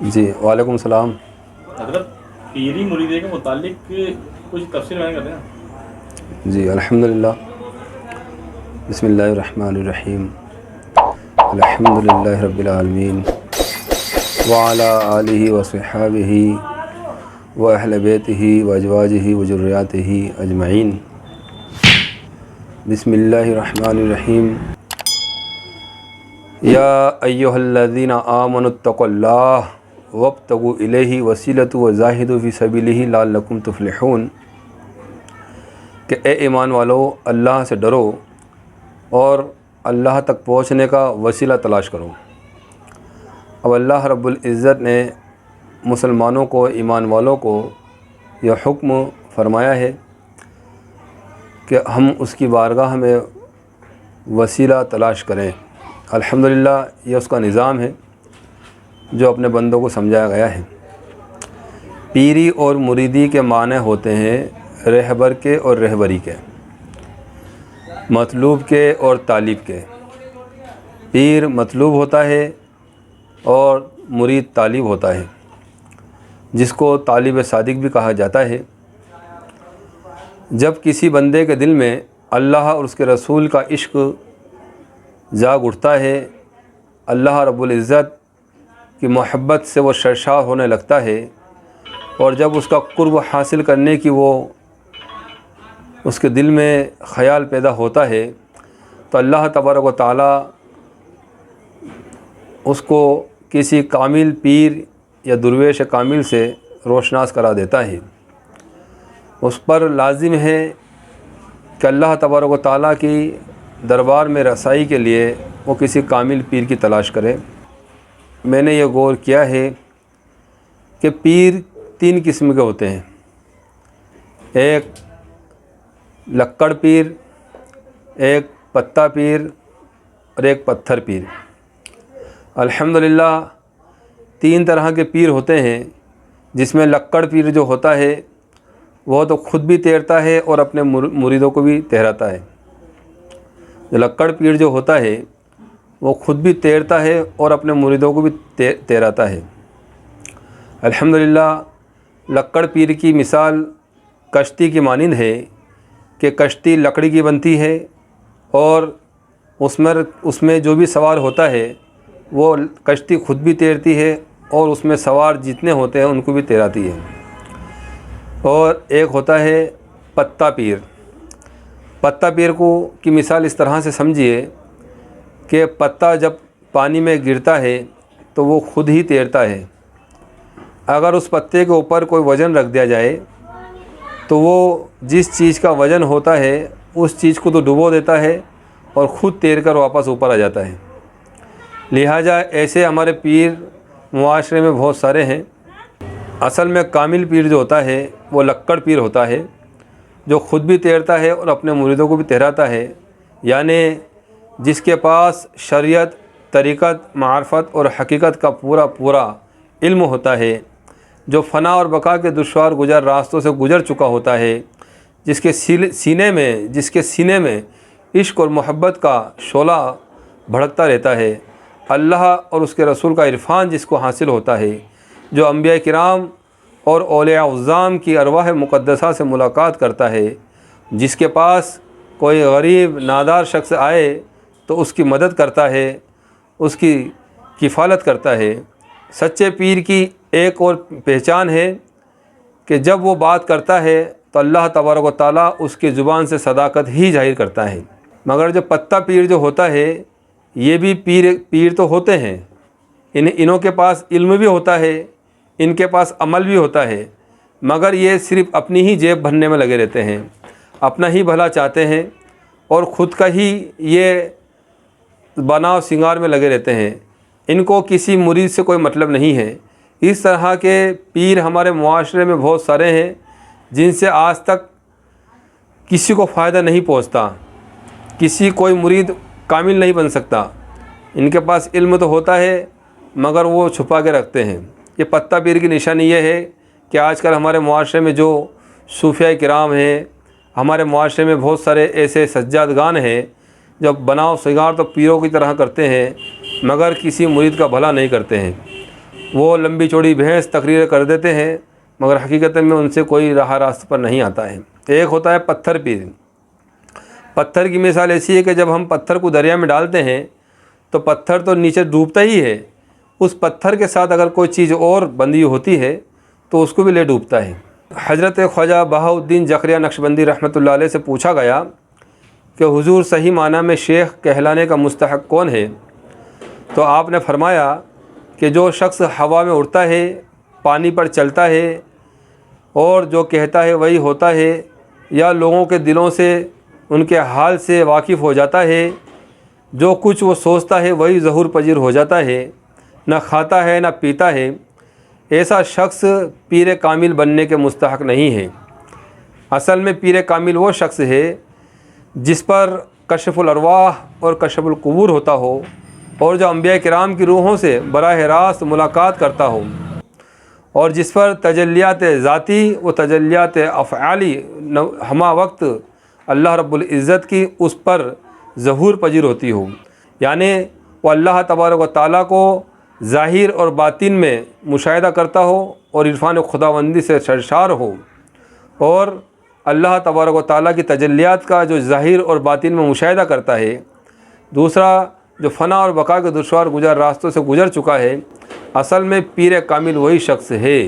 جی وعلیکم السلام۔ حضرت پیری مریدے کے متعلق کچھ تفصیل بیان کرتے ہیں؟ جی الحمدللہ، بسم اللہ الرحمن الرحیم، الحمدللہ رب العالمین وعلی آلہ وصحبہ واہل بیتہ وازواجہ وذریاتہ اجمعین۔ بسم اللہ الرحمن الرحیم۔ یا ایہا الذین آمنوا اتقوا اللہ وابتغوا الیہ الوسیلۃ وجاہدوا فی سبیلہ لعلکم تفلحون، کہ اے ایمان والو اللہ سے ڈرو اور اللہ تک پہنچنے کا وسیلہ تلاش کرو۔ اب اللہ رب العزت نے مسلمانوں کو، ایمان والوں کو یہ حکم فرمایا ہے کہ ہم اس کی بارگاہ میں وسیلہ تلاش کریں۔ الحمدللہ یہ اس کا نظام ہے جو اپنے بندوں کو سمجھایا گیا ہے۔ پیری اور مریدی کے معنی ہوتے ہیں رہبر کے اور رہبری کے، مطلوب کے اور طالب کے۔ پیر مطلوب ہوتا ہے اور مرید طالب ہوتا ہے، جس کو طالب صادق بھی کہا جاتا ہے۔ جب کسی بندے کے دل میں اللہ اور اس کے رسول کا عشق جاگ اٹھتا ہے، اللہ رب العزت کی محبت سے وہ سرشار ہونے لگتا ہے، اور جب اس کا قرب حاصل کرنے کی وہ اس کے دل میں خیال پیدا ہوتا ہے، تو اللہ تبارک و تعالیٰ اس کو کسی کامل پیر یا درویش کامل سے روشناس کرا دیتا ہے۔ اس پر لازم ہے کہ اللہ تبارک و تعالیٰ کی دربار میں رسائی کے لیے وہ کسی کامل پیر کی تلاش کرے۔ میں نے یہ غور کیا ہے کہ پیر 3 قسم کے ہوتے ہیں، ایک لکڑ پیر، ایک پتہ پیر اور ایک پتھر پیر۔ الحمدللہ 3 طرح کے پیر ہوتے ہیں، جس میں لکڑ پیر جو ہوتا ہے وہ تو خود بھی تیرتا ہے اور اپنے مریدوں کو بھی تیراتا ہے۔ جو لکڑ پیر جو ہوتا ہے وہ خود بھی تیرتا ہے اور اپنے مریدوں کو بھی تیراتا ہے۔ الحمدللہ لکڑ پیر کی مثال کشتی کی مانند ہے کہ کشتی لکڑی کی بنتی ہے، اور اس میں جو بھی سوار ہوتا ہے وہ کشتی خود بھی تیرتی ہے اور اس میں سوار جتنے ہوتے ہیں ان کو بھی تیراتی ہے۔ اور ایک ہوتا ہے پتہ پیر۔ پتہ پیر کی مثال اس طرح سے سمجھیے کہ پتہ جب پانی میں گرتا ہے تو وہ خود ہی تیرتا ہے۔ اگر اس پتے کے اوپر کوئی وزن رکھ دیا جائے تو وہ جس چیز کا وزن ہوتا ہے اس چیز کو تو ڈبو دیتا ہے اور خود تیر کر واپس اوپر آ جاتا ہے۔ لہٰذا ایسے ہمارے پیر معاشرے میں بہت سارے ہیں۔ اصل میں کامل پیر جو ہوتا ہے وہ لکڑ پیر ہوتا ہے، جو خود بھی تیرتا ہے اور اپنے مریدوں کو بھی تیراتا ہے، یعنی جس کے پاس شریعت، طریقت، معرفت اور حقیقت کا پورا علم ہوتا ہے، جو فنا اور بقا کے دشوار گزر راستوں سے گزر چکا ہوتا ہے، جس کے سینے میں عشق اور محبت کا شعلہ بھڑکتا رہتا ہے، اللہ اور اس کے رسول کا عرفان جس کو حاصل ہوتا ہے، جو انبیاء کرام اور اولیاء اعظام کی ارواح مقدسہ سے ملاقات کرتا ہے، جس کے پاس کوئی غریب نادار شخص آئے تو اس کی مدد کرتا ہے، اس کی کفالت کرتا ہے۔ سچے پیر کی ایک اور پہچان ہے کہ جب وہ بات کرتا ہے تو اللہ تبارک و تعالیٰ اس کی زبان سے صداقت ہی ظاہر کرتا ہے۔ مگر جو پتہ پیر جو ہوتا ہے، یہ بھی پیر تو ہوتے ہیں، انہوں کے پاس علم بھی ہوتا ہے، ان کے پاس عمل بھی ہوتا ہے، مگر یہ صرف اپنی ہی جیب بھرنے میں لگے رہتے ہیں، اپنا ہی بھلا چاہتے ہیں اور خود کا ہی یہ بناؤ سنگار میں لگے رہتے ہیں۔ ان کو کسی مرید سے کوئی مطلب نہیں ہے۔ اس طرح کے پیر ہمارے معاشرے میں بہت سارے ہیں، جن سے آج تک کسی کو فائدہ نہیں پہنچتا، کوئی مرید کامل نہیں بن سکتا۔ ان کے پاس علم تو ہوتا ہے مگر وہ چھپا کے رکھتے ہیں۔ یہ پتہ پیر کی نشانی یہ ہے کہ آج کل ہمارے معاشرے میں جو صوفیاء کرام ہیں، ہمارے معاشرے میں بہت سارے ایسے سجادگان ہیں جو بناؤ سنگار تو پیروں کی طرح کرتے ہیں مگر کسی مرید کا بھلا نہیں کرتے ہیں۔ وہ لمبی چوڑی بحث تقریر کر دیتے ہیں مگر حقیقت میں ان سے کوئی راہ راست پر نہیں آتا ہے۔ ایک ہوتا ہے پتھر پیر۔ پتھر کی مثال ایسی ہے کہ جب ہم پتھر کو دریا میں ڈالتے ہیں تو پتھر تو نیچے ڈوبتا ہی ہے، اس پتھر کے ساتھ اگر کوئی چیز اور بندھی ہوتی ہے تو اس کو بھی لے ڈوبتا ہے۔ حضرت خواجہ بہاؤالدین زکریا نقشبندی رحمۃ اللہ علیہ سے پوچھا گیا کہ حضور صحیح معنی میں شیخ کہلانے کا مستحق کون ہے؟ تو آپ نے فرمایا کہ جو شخص ہوا میں اڑتا ہے، پانی پر چلتا ہے اور جو کہتا ہے وہی ہوتا ہے، یا لوگوں کے دلوں سے ان کے حال سے واقف ہو جاتا ہے، جو کچھ وہ سوچتا ہے وہی ظہور پذیر ہو جاتا ہے، نہ کھاتا ہے نہ پیتا ہے، ایسا شخص پیر کامل بننے کے مستحق نہیں ہے۔ اصل میں پیر کامل وہ شخص ہے جس پر کشف الارواح اور کشف القبور ہوتا ہو اور جو انبیاء کرام کی روحوں سے براہ راست ملاقات کرتا ہو، اور جس پر تجلیات ذاتی و تجلیات افعالی ہمہ وقت اللہ رب العزت کی اس پر ظہور پذیر ہوتی ہو، یعنی وہ اللہ تبارک و تعالیٰ کو ظاہر اور باطن میں مشاہدہ کرتا ہو اور عرفان خداوندی سے سرشار ہو، اور اللہ تبارک و تعالیٰ کی تجلیات کا جو ظاہر اور باطن میں مشاہدہ کرتا ہے۔ دوسرا جو فنا اور بقا کے دشوار گزر راستوں سے گزر چکا ہے، اصل میں پیر کامل وہی شخص ہے۔